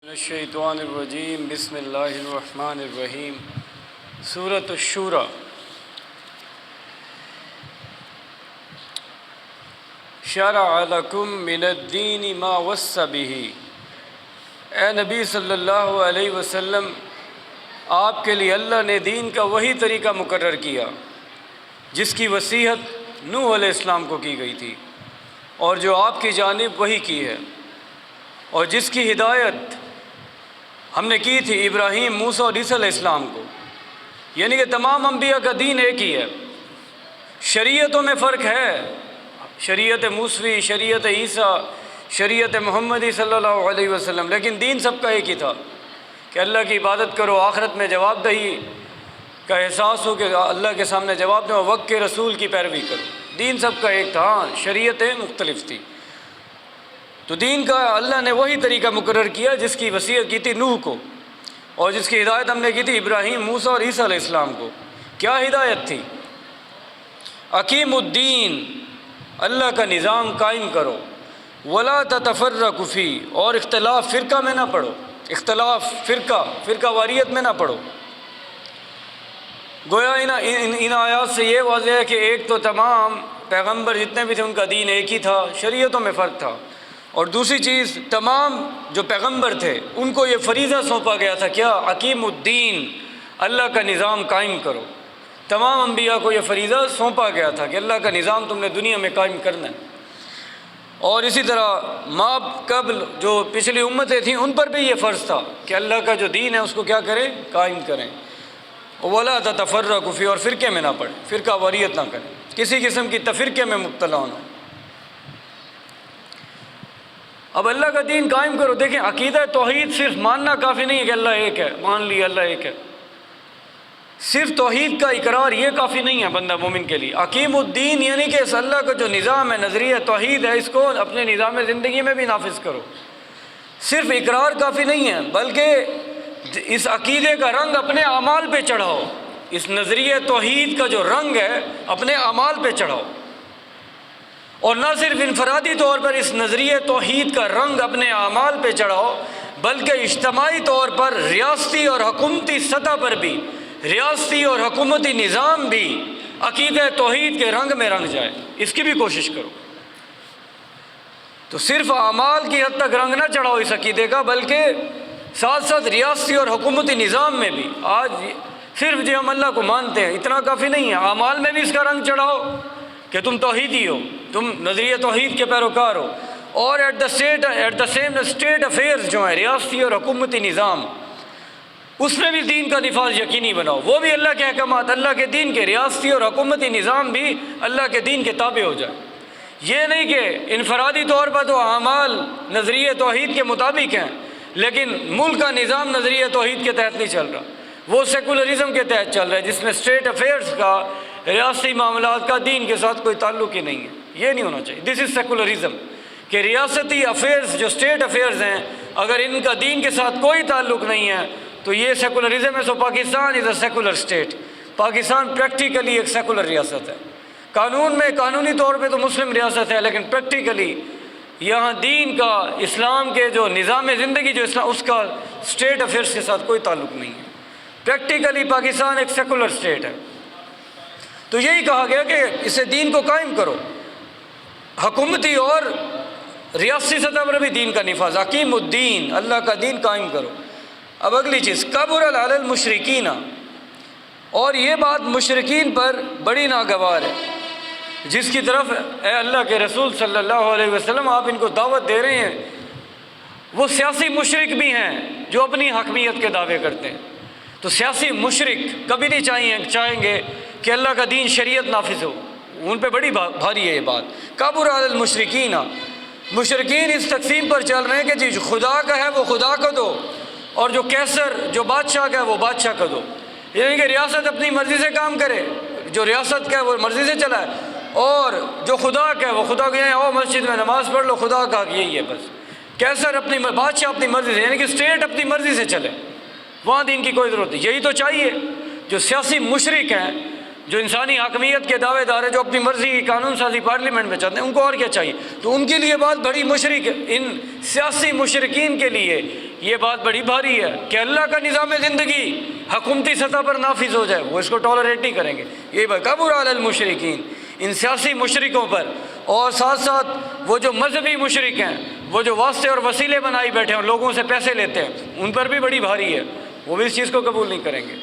الشیطان الرجیم بسم اللہ الرحمن الرحیم سورۃ الشورى۔ شرع لکم من الدین ما وصى به، اے نبی صلی اللہ علیہ وسلم، آپ کے لیے اللہ نے دین کا وہی طریقہ مقرر کیا جس کی وصیت نوح علیہ السلام کو کی گئی تھی اور جو آپ کی جانب وحی کی ہے، اور جس کی ہدایت ہم نے کی تھی ابراہیم، موسیٰ اور عیسیٰ علیہ السلام کو، یعنی کہ تمام انبیاء کا دین ایک ہی ہے۔ شریعتوں میں فرق ہے، شریعت موسوی، شریعت عیسیٰ، شریعت محمدی صلی اللہ علیہ وسلم، لیکن دین سب کا ایک ہی تھا کہ اللہ کی عبادت کرو، آخرت میں جواب دہی کا احساس ہو کہ اللہ کے سامنے جواب دو، وقت کے رسول کی پیروی کرو۔ دین سب کا ایک تھا، ہاں شریعتیں مختلف تھی۔ تو دین کا اللہ نے وہی طریقہ مقرر کیا جس کی وصیت کی تھی نوح کو، اور جس کی ہدایت ہم نے کی تھی ابراہیم، موسیٰ اور عیسیٰ علیہ السلام کو۔ کیا ہدایت تھی؟ اقیم الدین، اللہ کا نظام قائم کرو، ولا تتفرقوا فیہ، اور اختلاف فرقہ میں نہ پڑھو، اختلاف فرقہ واریت میں نہ پڑھو۔ گویا ان آیات سے یہ واضح ہے کہ ایک تو تمام پیغمبر جتنے بھی تھے ان کا دین ایک ہی تھا، شریعتوں میں فرق تھا، اور دوسری چیز تمام جو پیغمبر تھے ان کو یہ فریضہ سونپا گیا تھا، کیا؟ اقیم الدین، اللہ کا نظام قائم کرو۔ تمام انبیاء کو یہ فریضہ سونپا گیا تھا کہ اللہ کا نظام تم نے دنیا میں قائم کرنا ہے۔ اور اسی طرح ماں قبل جو پچھلی امتیں تھیں ان پر بھی یہ فرض تھا کہ اللہ کا جو دین ہے اس کو کیا کریں؟ قائم کریں۔ ولا تتفرقوا فیہ، اور فرقے میں نہ پڑیں، فرقہ واریت نہ کریں، کسی قسم کی تفرقے میں مبتلا نہ ہو۔ اب اللہ کا دین قائم کرو۔ دیکھیں، عقیدہ توحید صرف ماننا کافی نہیں ہے کہ اللہ ایک ہے، مان لیا اللہ ایک ہے، صرف توحید کا اقرار یہ کافی نہیں ہے بندہ مومن کے لیے۔ اقیم الدین یعنی کہ اس اللہ کا جو نظام ہے، نظریہ توحید ہے، اس کو اپنے نظام زندگی میں بھی نافذ کرو۔ صرف اقرار کافی نہیں ہے، بلکہ اس عقیدے کا رنگ اپنے اعمال پہ چڑھاؤ، اس نظریہ توحید کا جو رنگ ہے اپنے اعمال پہ چڑھاؤ، اور نہ صرف انفرادی طور پر اس نظریہ توحید کا رنگ اپنے اعمال پہ چڑھاؤ، بلکہ اجتماعی طور پر ریاستی اور حکومتی سطح پر بھی، ریاستی اور حکومتی نظام بھی عقیدہ توحید کے رنگ میں رنگ جائے، اس کی بھی کوشش کرو۔ تو صرف اعمال کی حد تک رنگ نہ چڑھاؤ اس عقیدے کا، بلکہ ساتھ ساتھ ریاستی اور حکومتی نظام میں بھی۔ آج صرف جو ہم اللہ کو مانتے ہیں اتنا کافی نہیں ہے، اعمال میں بھی اس کا رنگ چڑھاؤ کہ تم توحیدی ہو، تم نظریہ توحید کے پیروکار ہو، اور at the same state affairs جو ہیں، ریاستی اور حکومتی نظام، اس میں بھی دین کا نفاذ یقینی بناؤ، وہ بھی اللہ کے احکامات، اللہ کے دین کے، ریاستی اور حکومتی نظام بھی اللہ کے دین کے تابع ہو جائے۔ یہ نہیں کہ انفرادی طور پر تو اعمال نظریہ توحید کے مطابق ہیں لیکن ملک کا نظام نظریہ توحید کے تحت نہیں چل رہا، وہ سیکولرزم کے تحت چل رہا ہے جس میں اسٹیٹ افیئرز کا، ریاستی معاملات کا دین کے ساتھ کوئی تعلق ہی نہیں ہے۔ یہ نہیں ہونا چاہیے۔ دس از سیکولرزم، کہ ریاستی افیئرز جو اسٹیٹ افیئرز ہیں اگر ان کا دین کے ساتھ کوئی تعلق نہیں ہے تو یہ سیکولرزم ہے۔ So Pakistan is a secular state, Pakistan practically ایک سیکولر ریاست ہے، قانون میں قانونی طور پہ تو مسلم ریاست ہے، لیکن پریکٹیکلی یہاں دین کا، اسلام کے جو نظام زندگی جو اسلام، اس کا اسٹیٹ افیئرز کے ساتھ کوئی تعلق نہیں ہے۔ پریکٹیکلی پاکستان ایک سیکولر اسٹیٹ ہے۔ تو یہی کہا گیا کہ اسے دین کو قائم کرو، حکومتی اور ریاستی سطح پر بھی دین کا نفاذ، اقیم الدین، اللہ کا دین قائم کرو۔ اب اگلی چیز، کبر علی المشرکین، اور یہ بات مشرکین پر بڑی ناگوار ہے، جس کی طرف اے اللہ کے رسول صلی اللہ علیہ وسلم آپ ان کو دعوت دے رہے ہیں، وہ سیاسی مشرک بھی ہیں جو اپنی حاکمیت کے دعوے کرتے ہیں۔ تو سیاسی مشرک کبھی نہیں چاہیں گے کہ اللہ کا دین، شریعت نافذ ہو، ان پہ بڑی بھاری ہے یہ بات۔ کبر علی المشرکین، مشرکین اس تقسیم پر چل رہے ہیں کہ جی جو خدا کا ہے وہ خدا کو دو، اور جو کیسر، جو بادشاہ کا ہے وہ بادشاہ کو دو، یعنی کہ ریاست اپنی مرضی سے کام کرے، جو ریاست کا ہے وہ مرضی سے چلائے، اور جو خدا کا ہے وہ خدا کو یہاں آؤ مسجد میں نماز پڑھ لو، خدا کا یہی ہے بس۔ کیسر اپنی، بادشاہ اپنی مرضی سے، یعنی کہ اسٹیٹ اپنی مرضی سے چلے، وہاں دین کی کوئی ضرورت نہیں۔ یہی تو چاہیے۔ جو سیاسی مشرک ہیں، جو انسانی حاکمیت کے دعوے دار ہیں، جو اپنی مرضی کی قانون سازی پارلیمنٹ میں چاہتے ہیں، ان کو اور کیا چاہیے؟ تو ان کے لیے بات بڑی مشرک، ان سیاسی مشرکین کے لیے یہ بات بڑی بھاری ہے کہ اللہ کا نظام زندگی حکومتی سطح پر نافذ ہو جائے، وہ اس کو ٹالریٹ نہیں کریں گے۔ یہ کبر علی المشرکین، ان سیاسی مشرکوں پر، اور ساتھ ساتھ وہ جو مذہبی مشرک ہیں، وہ جو واسطے اور وسیلے بنائی بیٹھے ہیں، لوگوں سے پیسے لیتے ہیں، ان پر بھی بڑی بھاری ہے، وہ بھی اس چیز کو قبول نہیں کریں گے۔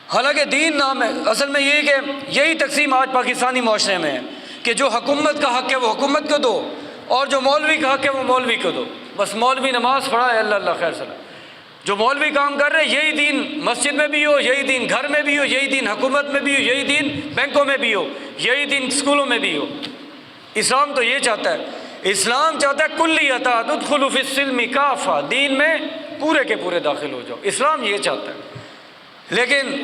حالانکہ دین نام ہے، اصل میں یہ کہ یہی تقسیم آج پاکستانی معاشرے میں ہے کہ جو حکومت کا حق ہے وہ حکومت کو دو، اور جو مولوی کا حق ہے وہ مولوی کو دو۔ بس مولوی نماز پڑھا ہے، اللہ اللہ خیر سلام، جو مولوی کام کر رہے یہی دین مسجد میں بھی ہو، یہی دین گھر میں بھی ہو، یہی دین حکومت میں بھی ہو، یہی دین بینکوں میں بھی ہو، یہی دین اسکولوں میں بھی ہو۔ اسلام تو یہ چاہتا ہے، اسلام چاہتا ہے کلی اطاعت، ادخلوا فی السلم کافہ، دین میں پورے کے پورے داخل ہو جاؤ، اسلام یہ چاہتا ہے۔ لیکن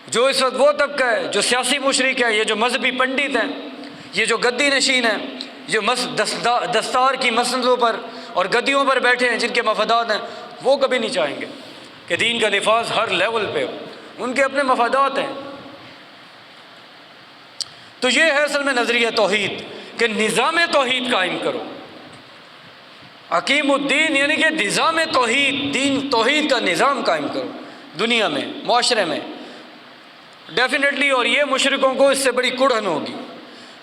جو اس وقت وہ طبقہ ہے جو سیاسی مشرک ہے، یہ جو مذہبی پنڈت ہیں، یہ جو گدی نشین ہیں، جو دستار کی مسندوں پر اور گدیوں پر بیٹھے ہیں، جن کے مفادات ہیں، وہ کبھی نہیں چاہیں گے کہ دین کا نفاذ ہر لیول پہ ہو، ان کے اپنے مفادات ہیں۔ تو یہ ہے اصل میں نظریہ توحید کہ نظام توحید قائم کرو، حکیم الدین، یعنی کہ نظام توحید، دین توحید کا نظام قائم کرو دنیا میں، معاشرے میں ڈیفینیٹلی۔ اور یہ مشرکوں کو اس سے بڑی کڑھن ہوگی،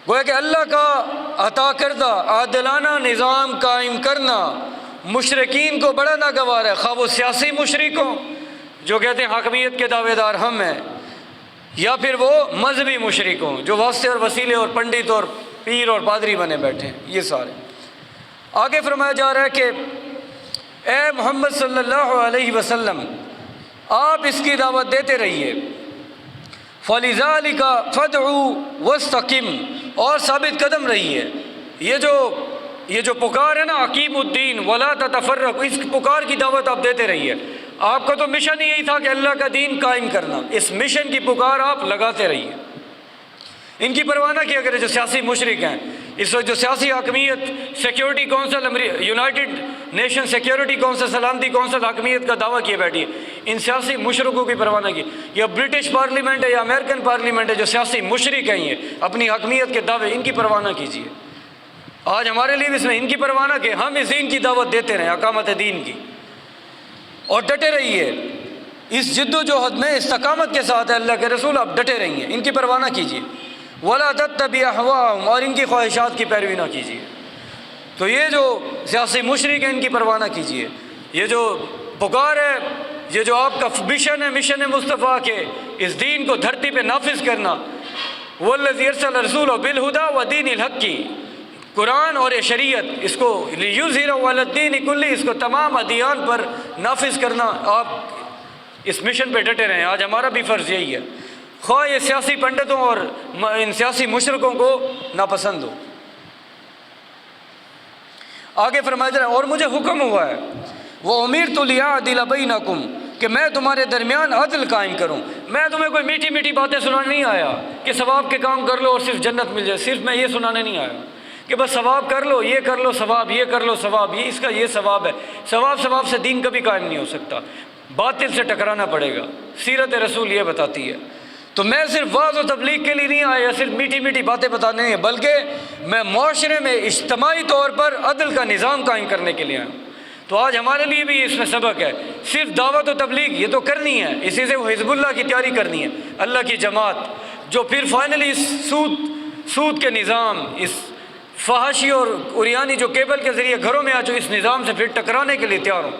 گویا کہ اللہ کا عطا کردہ عادلانہ نظام قائم کرنا مشرکین کو بڑا ناگوار ہے، خواہ وہ سیاسی مشرک ہوں جو کہتے ہیں حاکمیت کے دعوے دار ہم ہیں، یا پھر وہ مذہبی مشرک ہوں جو واسطے اور وسیلے اور پنڈت اور پیر اور پادری بنے بیٹھے ہیں۔ یہ سارے آگے فرمایا جا رہا ہے کہ اے محمد صلی اللہ علیہ وسلم، آپ اس کی دعوت دیتے رہیے، فَلِذَٰلِكَ فَادْعُوا وَاسْتَقِمْ، اور ثابت قدم رہیے۔ یہ جو پکار ہے نا، حکیم الدین وَلَا تَتَفَرَّقُوا، اس پکار کی دعوت آپ دیتے رہیے۔ آپ کا تو مشن ہی یہی تھا کہ اللہ کا دین قائم کرنا، اس مشن کی پکار آپ لگاتے رہیے۔ ان کی پرواہ نہ کیا کرے جو سیاسی مشرک ہیں، اس وقت جو سیاسی حاکمیت، security council, united nation security council, سلامتی کونسل حاکمیت کا دعویٰ کیے بیٹھی ہے، ان سیاسی مشرکوں کی پرواہ نہ کی۔ یا برٹش پارلیمنٹ ہے یا امریکن پارلیمنٹ ہے، جو سیاسی مشرک ہیں یہ اپنی حاکمیت کے دعوے، ان کی پرواہ نہ کیجیے۔ آج ہمارے لیے اس میں ان کی پرواہ نہ کہ ہم اس دین کی دعوت دیتے رہیں، اقامت دین کی، اور ڈٹے رہیے اس جد و جہد میں، استقامت کے ساتھ ہے اللہ کے رسول، آپ ڈٹے رہیے، ان کی پرواہ نہ کیجیے۔ وَلَا تَتَّبِعْ أَهْوَاءَهُمْ، اور ان کی خواہشات کی پیروی نہ کیجیے۔ تو یہ جو سیاسی مشرک ہیں ان کی پرواہ نہ کیجیے۔ یہ جو پکار ہے، یہ جو آپ کا مشن ہے، مشن مصطفیٰ کے اس دین کو دھرتی پہ نافذ کرنا، وَالَّذِي أَرْسَلَ رَسُولَهُ بِالْهُدَىٰ وَدِينِ الْحَقِّ، قرآن اور شریعت، اس کو لِيُظْهِرَهُ عَلَى الدِّينِ كُلِّهِ، اس کو تمام ادیان پر نافذ کرنا، آپ اس مشن پہ ڈٹے رہیں۔ آج ہمارا بھی فرض یہی ہے، خواہ یہ سیاسی پنڈتوں اور ان سیاسی مشرکوں کو ناپسند ہو۔ آگے فرمایا جا رہا ہے اور مجھے حکم ہوا ہے، وَأُمِرْتُ لِأَعْدِلَ بَيْنَكُمْ، کہ میں تمہارے درمیان عدل قائم کروں۔ میں تمہیں کوئی میٹھی میٹھی باتیں سنانے نہیں آیا کہ ثواب کے کام کر لو اور صرف جنت مل جائے، صرف میں یہ سنانے نہیں آیا کہ بس ثواب کر لو، یہ کر لو ثواب، یہ کر لو ثواب، یہ اس کا یہ ثواب ہے۔ ثواب سے دین کبھی قائم نہیں ہو سکتا، باطل سے ٹکرانا پڑے گا، سیرت رسول یہ بتاتی ہے۔ تو میں صرف وعظ و تبلیغ کے لیے نہیں آیا، صرف میٹھی میٹھی باتیں بتانے نہیں، بلکہ میں معاشرے میں اجتماعی طور پر عدل کا نظام قائم کرنے کے لیے آیا ہوں۔ تو آج ہمارے لیے بھی اس میں سبق ہے، صرف دعوت و تبلیغ یہ تو کرنی ہے، اسی سے وہ حزب اللہ کی تیاری کرنی ہے، اللہ کی جماعت، جو پھر فائنلی اس سود کے نظام، اس فحاشی اور عریانی جو کیبل کے ذریعے گھروں میں آ چکے، اس نظام سے پھر ٹکرانے کے لیے تیار ہوں۔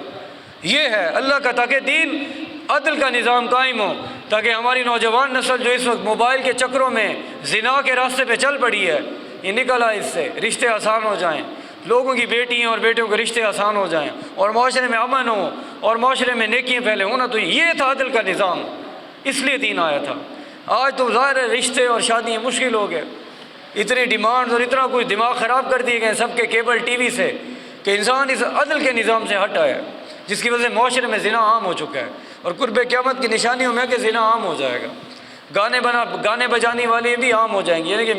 یہ ہے اللہ کا، تاکہ دین عدل کا نظام قائم ہو، تاکہ ہماری نوجوان نسل جو اس وقت موبائل کے چکروں میں زنا کے راستے پہ چل پڑی ہے، یہ نکل آئے، اس سے رشتے آسان ہو جائیں، لوگوں کی بیٹیاں اور بیٹوں کے رشتے آسان ہو جائیں، اور معاشرے میں امن ہو اور معاشرے میں نیکیاں پھیلے ہونا۔ تو یہ تھا عدل کا نظام، اس لیے دین آیا تھا۔ آج تو ظاہر ہے رشتے اور شادیاں مشکل ہو گئے، اتنی ڈیمانڈز اور اتنا کچھ دماغ خراب کر دیے گئے سب کے کیبل ٹی وی سے کہ انسان اس عدل کے نظام سے ہٹ آیا، جس کی وجہ سے معاشرے میں زنا عام ہو چکا ہے، اور قرب قیامت کی نشانیوں میں کہ زنا عام ہو جائے گا، گانے بجانے والے بھی عام ہو جائیں گے، یعنی کہ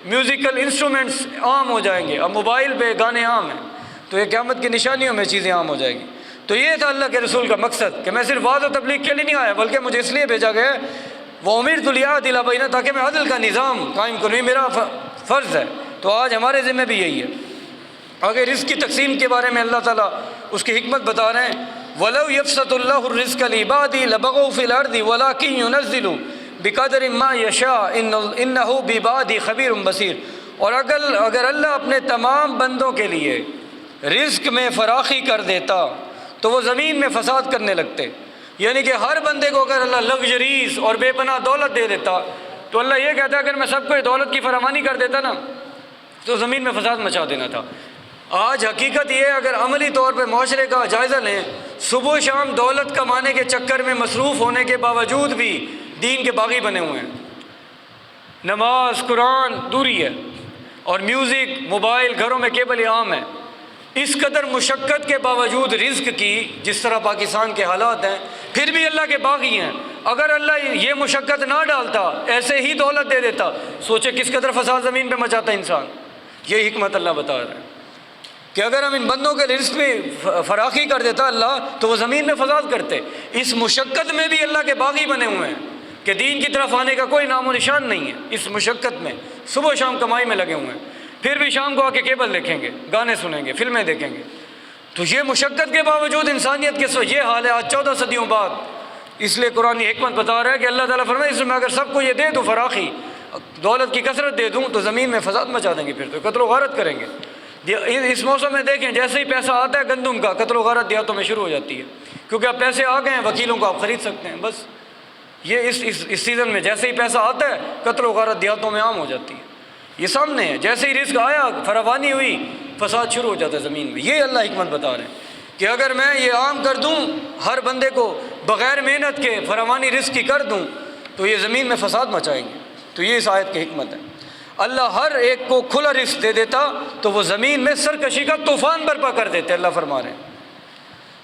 میوزیکل انسٹرومنٹس عام ہو جائیں گے، اب موبائل پہ گانے عام ہیں، تو یہ قیامت کی نشانیوں میں چیزیں عام ہو جائیں گی۔ تو تو یہ تھا اللہ کے رسول کا مقصد کہ میں صرف وعظ و تبلیغ کے لیے نہیں آیا، بلکہ مجھے اس لیے بھیجا گیا وَأُمِرْتُ لِأَعْدِلَ بَيْنَ، تاکہ میں عدل کا نظام قائم کروں، یہ میرا فرض ہے۔ تو آج ہمارے ذمہ بھی یہی ہے۔ آگے رزق کی تقسیم کے بارے میں اللہ تعالیٰ اس کی حکمت بتا رہے ہیں، وَلَوْ يَبْسَطُ اللَّهُ الرِّزْقَ لِعِبَادِهِ لَبَغَوْا فِي الْأَرْضِ وَلَكِنْ يُنَزِّلُ بِقَدْرٍ مَا يَشَاءُ إِنَّهُ بِعِبَادِهِ خَبِيرٌ بَصِيرٌ۔ اور اگر اللہ اپنے تمام بندوں کے لیے رزق میں فراخی کر دیتا تو وہ زمین میں فساد کرنے لگتے، یعنی کہ ہر بندے کو اگر اللہ لگژریز اور بے پناہ دولت دے دیتا تو اللہ یہ کہتا ہے اگر میں سب کو دولت کی فراوانی کر دیتا نا تو زمین میں فساد مچا دینا تھا۔ آج حقیقت یہ ہے، اگر عملی طور پہ معاشرے کا جائزہ لیں، صبح و شام دولت کمانے کے چکر میں مصروف ہونے کے باوجود بھی دین کے باغی بنے ہوئے ہیں، نماز قرآن دوری ہے، اور میوزک موبائل گھروں میں کیبل عام ہے۔ اس قدر مشقت کے باوجود رزق کی، جس طرح پاکستان کے حالات ہیں، پھر بھی اللہ کے باغی ہیں۔ اگر اللہ یہ مشقت نہ ڈالتا، ایسے ہی دولت دے دیتا، سوچے کس قدر فساد زمین پہ مچاتا انسان۔ یہ حکمت اللہ بتا رہا ہے کہ اگر ہم ان بندوں کے رزق میں فراخی کر دیتا اللہ تو وہ زمین میں فساد کرتے۔ اس مشقت میں بھی اللہ کے باغی بنے ہوئے ہیں کہ دین کی طرف آنے کا کوئی نام و نشان نہیں ہے۔ اس مشقت میں صبح و شام کمائی میں لگے ہوئے ہیں، پھر بھی شام کو آ کے کیبل دیکھیں گے، گانے سنیں گے، فلمیں دیکھیں گے۔ تو یہ مشقت کے باوجود انسانیت کے یہ حال ہے آج 14 صدیوں بعد۔ اس لیے قرآن حکمت بتا رہا ہے کہ اللہ تعالیٰ فرمائے اس میں اگر سب کو یہ دے دوں فراخی، دولت کی کثرت دے دوں تو زمین میں فساد مچا دیں گے، پھر تو قتل و غارت کریں گے۔ اس موسم میں دیکھیں جیسے ہی پیسہ آتا ہے گندم کا، قتل و غارت دیہاتوں میں شروع ہو جاتی ہے، کیونکہ اب پیسے آ گئے ہیں، وکیلوں کو آپ خرید سکتے ہیں۔ بس یہ اس سیزن میں جیسے ہی پیسہ آتا ہے قتل و غارت دیہاتوں میں عام ہو جاتی ہے۔ یہ سامنے ہے، جیسے ہی رزق آیا فراوانی ہوئی فساد شروع ہو جاتا ہے زمین میں۔ یہ اللہ حکمت بتا رہے ہیں کہ اگر میں یہ عام کر دوں، ہر بندے کو بغیر محنت کے فراوانی رزق کی کر دوں تو یہ زمین میں فساد مچائیں گے۔ تو یہ اس آیت کی حکمت ہے۔ اللہ ہر ایک کو کھلا رزق دے دیتا تو وہ زمین میں سرکشی کا طوفان برپا کر دیتے، اللہ فرما رہے ہیں،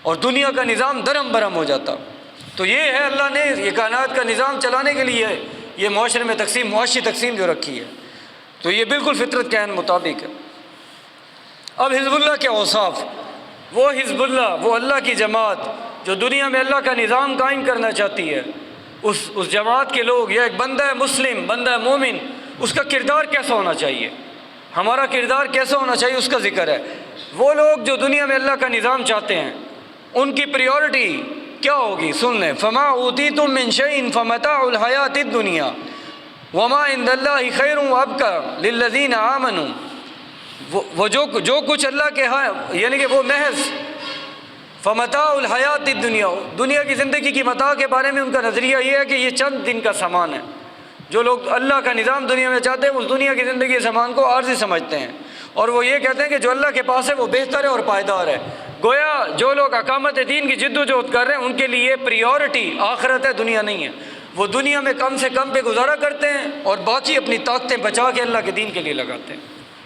اور دنیا کا نظام درم برہم ہو جاتا۔ تو یہ ہے اللہ نے یہ کائنات کا نظام چلانے کے لیے یہ معاشرے میں تقسیم، معاشی تقسیم جو رکھی ہے، تو یہ بالکل فطرت کے عین مطابق ہے۔ اب حزب اللہ کے اوصاف، وہ حزب اللہ، وہ اللہ کی جماعت جو دنیا میں اللہ کا نظام قائم کرنا چاہتی ہے، اس جماعت کے لوگ، یا ایک بندہ مسلم، بندہ مومن، اس کا کردار کیسا ہونا چاہیے، ہمارا کردار کیسا ہونا چاہیے، اس کا ذکر ہے۔ وہ لوگ جو دنیا میں اللہ کا نظام چاہتے ہیں ان کی پریورٹی کیا ہوگی، سن لیں، فما اوتیتم من شیء فمتاع الحیات الدنیا وما عند اللہ خیر وابقی للذین آمنوا۔ وہ جو کچھ اللہ کے ہاں، یعنی کہ وہ محض فمتاع الحیات الدنیا، دنیا کی زندگی کی متاع کے بارے میں ان کا نظریہ یہ ہے کہ یہ چند دن کا سامان ہے۔ جو لوگ اللہ کا نظام دنیا میں چاہتے ہیں اس دنیا کی زندگی کے سامان کو عارضی سمجھتے ہیں، اور وہ یہ کہتے ہیں کہ جو اللہ کے پاس ہے وہ بہتر ہے اور پائیدار ہے۔ گویا جو لوگ اقامت دین کی جد و جہد کر رہے ہیں ان کے لیے پریورٹی آخرت ہے، دنیا نہیں ہے۔ وہ دنیا میں کم سے کم پہ گزارا کرتے ہیں اور باقی اپنی طاقتیں بچا کے اللہ کے دین کے لیے لگاتے ہیں۔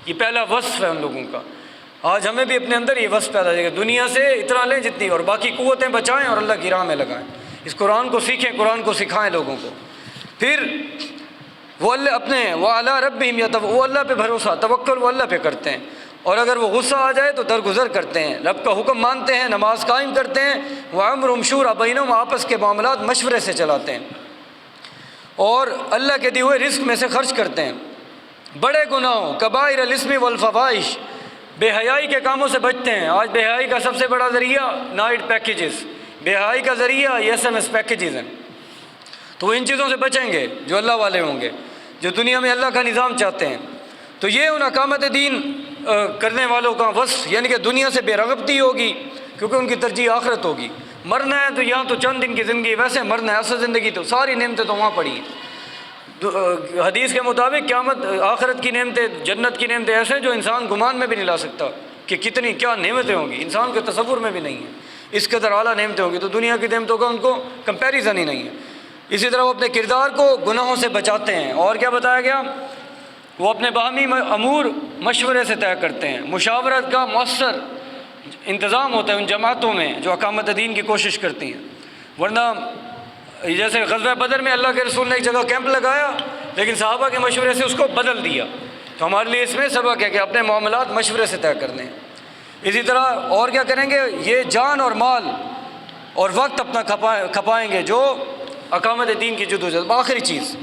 یہ پہلا وصف ہے ان لوگوں کا۔ آج ہمیں بھی اپنے اندر یہ وصف پیدا ہے کہ دنیا سے اتنا لیں جتنی، اور باقی قوتیں بچائیں اور اللہ کی راہ میں لگائیں۔ اس قرآن کو سیکھیں، قرآن کو سکھائیں لوگوں کو۔ پھر وہ اللہ اپنے وَعَلَىٰ رَبِّهِمْ يَتَوَكَّلُونَ، وہ اللہ پہ بھروسہ، توکل وہ اللہ پہ کرتے ہیں، اور اگر وہ غصہ آ جائے تو درگزر کرتے ہیں، رب کا حکم مانتے ہیں، نماز قائم کرتے ہیں، وَأَمْرُهُمْ شُورَىٰ بَيْنَهُمْ، آپس کے معاملات مشورے سے چلاتے ہیں، اور اللہ کے دیے ہوئے رزق میں سے خرچ کرتے ہیں۔ بڑے گناہوں، کبائر الاسم والفواحش، بے حیائی کے کاموں سے بچتے ہیں۔ آج بے حیائی کا سب سے بڑا ذریعہ نائٹ پیکیجز، بے حیائی کا ذریعہ یہ SMS پیکیجز ہیں۔ تو وہ ان چیزوں سے بچیں گے جو اللہ والے ہوں گے، جو دنیا میں اللہ کا نظام چاہتے ہیں۔ تو یہ ان اقامت دین کرنے والوں کا وصف، یعنی کہ دنیا سے بے رغبتی ہوگی کیونکہ ان کی ترجیح آخرت ہوگی۔ مرنا ہے تو یہاں تو چند دن کی زندگی، ویسے مرنا ہے، اصل زندگی تو ساری نعمتیں تو وہاں پڑی ہیں۔ حدیث کے مطابق قیامت، آخرت کی نعمتیں، جنت کی نعمتیں ایسے جو انسان گمان میں بھی نہیں لا سکتا کہ کتنی کیا نعمتیں ہوں گی، انسان کے تصور میں بھی نہیں ہے، اس قدر اعلیٰ نعمتیں ہوں گی۔ تو دنیا کی نعمتوں کا ان کو کمپیریزن ہی نہیں ہے۔ اسی طرح وہ اپنے کردار کو گناہوں سے بچاتے ہیں، اور کیا بتایا گیا، وہ اپنے باہمی امور مشورے سے طے کرتے ہیں۔ مشاورت کا مؤثر انتظام ہوتا ہے ان جماعتوں میں جو اقامت دین کی کوشش کرتی ہیں، ورنہ جیسے غزوہ بدر میں اللہ کے رسول نے ایک جگہ کیمپ لگایا لیکن صحابہ کے مشورے سے اس کو بدل دیا۔ تو ہمارے لیے اس میں سبق ہے کہ اپنے معاملات مشورے سے طے کرنے ہیں۔ اسی طرح اور کیا کریں گے؟ یہ جان اور مال اور وقت اپنا کھپائیں گے جو اقامت دین کی جدوجہد۔ آخری چیز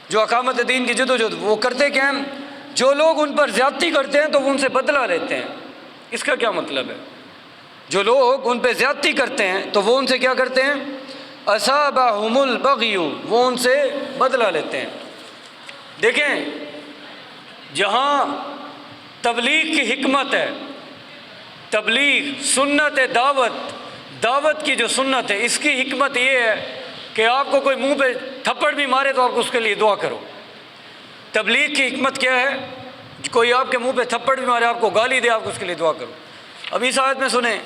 جو اقامت دین کی جدوجہد، وہ کرتے کیا ہیں؟ جو لوگ ان پر زیادتی کرتے ہیں تو وہ ان سے بدلہ لیتے ہیں۔ اس کا کیا مطلب ہے؟ جو لوگ ان پہ زیادتی کرتے ہیں تو وہ ان سے کیا کرتے ہیں؟ اصابہم البغی، وہ ان سے بدلہ لیتے ہیں۔ دیکھیں، جہاں تبلیغ کی حکمت ہے، تبلیغ سنت ہے، دعوت کی جو سنت ہے، اس کی حکمت یہ ہے کہ آپ کو کوئی منہ پہ تھپڑ بھی مارے تو آپ اس کے لیے دعا کرو۔ تبلیغ کی حکمت کیا ہے؟ کوئی آپ کے منہ پہ تھپڑ بھی مارے، آپ کو گالی دے، آپ اس کے لیے دعا کرو۔ اب اس آیت میں سنیں،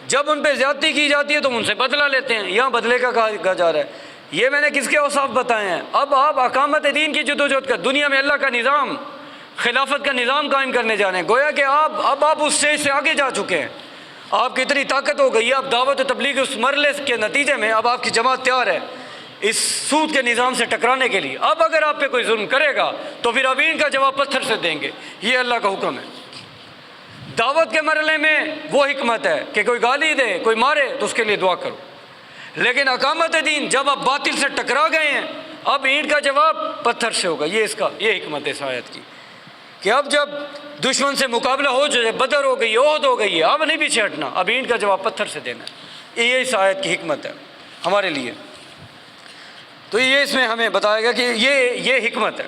جب ان پہ زیادتی کی جاتی ہے تو ان سے بدلہ لیتے ہیں، یہاں بدلے کا کہا جا رہا ہے۔ یہ میں نے کس کے اوصاف بتائے ہیں؟ اب آپ اقامت دین کی جدوجہد کر، دنیا میں اللہ کا نظام، خلافت کا نظام قائم کرنے جا رہے ہیں۔ گویا کہ آپ اس اسٹیج سے آگے جا چکے ہیں، آپ کی اتنی طاقت ہو گئی ہے، اب دعوت و تبلیغ اس مرحلے کے نتیجے میں اب آپ کی جماعت تیار ہے اس سود کے نظام سے ٹکرانے کے لیے۔ اب اگر آپ پہ کوئی ظلم کرے گا تو پھر ابین کا جواب پتھر سے دیں گے، یہ اللہ کا حکم ہے۔ دعوت کے مرحلے میں وہ حکمت ہے کہ کوئی گالی دے، کوئی مارے تو اس کے لیے دعا کرو، لیکن اقامت دین جب آپ باطل سے ٹکرا گئے ہیں، اب اینٹ کا جواب پتھر سے ہوگا۔ یہ حکمت ہے اس آیت کی کہ اب جب دشمن سے مقابلہ ہو جائے، بدر ہو گئی، احد ہو گئی ہے، اب نہیں پیچھے ہٹنا، اب اینٹ کا جواب پتھر سے دینا ہے۔ یہ اس آیت کی حکمت ہے ہمارے لیے۔ تو یہ اس میں ہمیں بتایا گیا کہ یہ حکمت ہے۔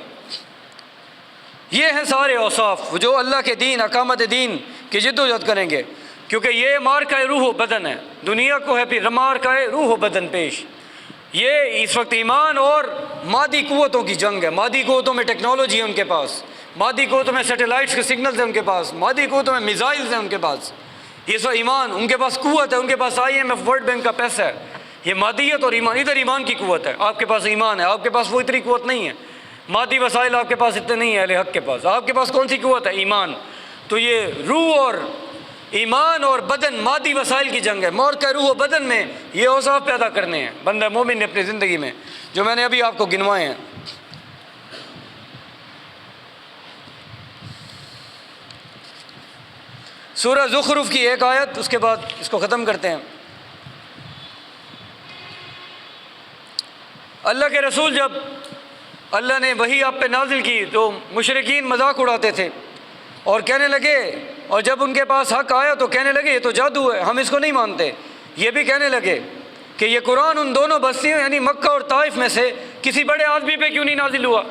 یہ ہیں سارے اوصاف جو اللہ کے دین، اقامت دین کی جدوجہد کریں گے، کیونکہ یہ مارکہ روح و بدن ہے۔ دنیا کو ہے پھر مارکہ روح و بدن پیش۔ یہ اس وقت ایمان اور مادی قوتوں کی جنگ ہے۔ مادی قوتوں میں ٹیکنالوجی ہے ان کے پاس، مادی قوتوں میں سیٹلائٹس کے سگنلز ہیں ان کے پاس، مادی قوتوں میں میزائلز ہیں ان کے پاس۔ یہ سو ایمان، ان کے پاس قوت ہے، ان کے پاس IMF ورلڈ بینک کا پیسہ ہے۔ یہ مادیت اور ایمان، ادھر ایمان کی قوت ہے، آپ کے پاس ایمان ہے، آپ کے پاس وہ اتنی قوت نہیں ہے، مادی وسائل آپ کے پاس اتنے نہیں ہیں اہل حق کے پاس، آپ کے پاس کون سی قوت ہے؟ ایمان۔ تو یہ روح اور ایمان اور بدن، مادی وسائل کی جنگ ہے۔ مارکہ روح و بدن میں یہ اوصاف پیدا کرنے ہیں بندہ مومن نے اپنی زندگی میں، جو میں نے ابھی آپ کو گنوائے ہیں۔ سورہ زخرف کی ایک آیت، اس کے بعد اس کو ختم کرتے ہیں۔ اللہ کے رسول، جب اللہ نے وحی آپ پہ نازل کی تو مشرکین مذاق اڑاتے تھے اور کہنے لگے، اور جب ان کے پاس حق آیا تو کہنے لگے یہ تو جادو ہے، ہم اس کو نہیں مانتے۔ یہ بھی کہنے لگے کہ یہ قرآن ان دونوں بستیوں یعنی مکہ اور طائف میں سے کسی بڑے آدمی پہ کیوں نہیں نازل ہوا؟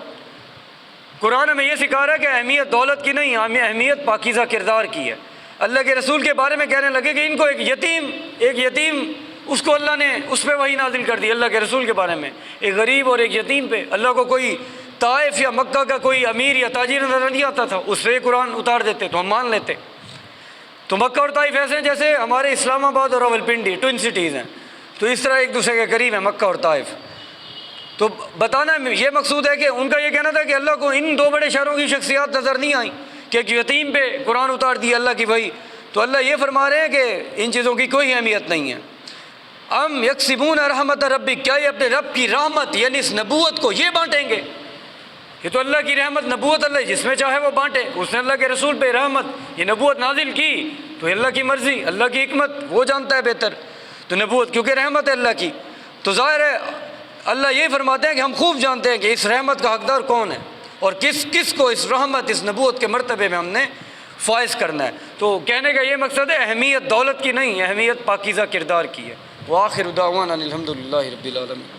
قرآن ہمیں یہ سکھا رہا ہے کہ اہمیت دولت کی نہیں، اہمیت پاکیزہ کردار کی ہے۔ اللہ کے رسول کے بارے میں کہنے لگے کہ ان کو ایک یتیم اس کو اللہ نے اس پہ وحی نازل کر دی۔ اللہ کے رسول کے بارے میں ایک غریب اور ایک یتیم پہ، اللہ کو کوئی طائف یا مکہ کا کوئی امیر یا تاجر نظر نہیں آتا تھا، اس پہ قرآن اتار دیتے تو ہم مان لیتے۔ تو مکہ اور طائف ایسے ہیں جیسے ہمارے اسلام آباد اور راولپنڈی ٹوئن سٹیز ہیں، تو اس طرح ایک دوسرے کے قریب ہیں مکہ اور طائف۔ تو بتانا یہ مقصود ہے کہ ان کا یہ کہنا تھا کہ اللہ کو ان دو بڑے شہروں کی شخصیات نظر نہیں آئیں کہ ایک یتیم پہ قرآن اتار دی اللہ کی وحی۔ تو اللہ یہ فرما رہے ہیں کہ ان چیزوں کی کوئی اہمیت نہیں ہے۔ ام یکسبون رحمت ربک، کیا یہ اپنے رب کی رحمت یعنی اس نبوت کو یہ بانٹیں گے؟ یہ تو اللہ کی رحمت، نبوت اللہ جس میں چاہے وہ بانٹے۔ اس نے اللہ کے رسول پہ رحمت یہ نبوت نازل کی تو اللہ کی مرضی، اللہ کی حکمت، وہ جانتا ہے بہتر۔ تو نبوت کیونکہ رحمت ہے اللہ کی، تو ظاہر ہے اللہ یہ فرماتے ہیں کہ ہم خوب جانتے ہیں کہ اس رحمت کا حقدار کون ہے اور کس کو اس رحمت، اس نبوت کے مرتبے میں ہم نے فائز کرنا ہے۔ تو کہنے کا یہ مقصد ہے اہمیت دولت کی نہیں، اہمیت پاکیزہ کردار کی ہے۔ وآخر دعوانا الحمد للہ رب العالمین۔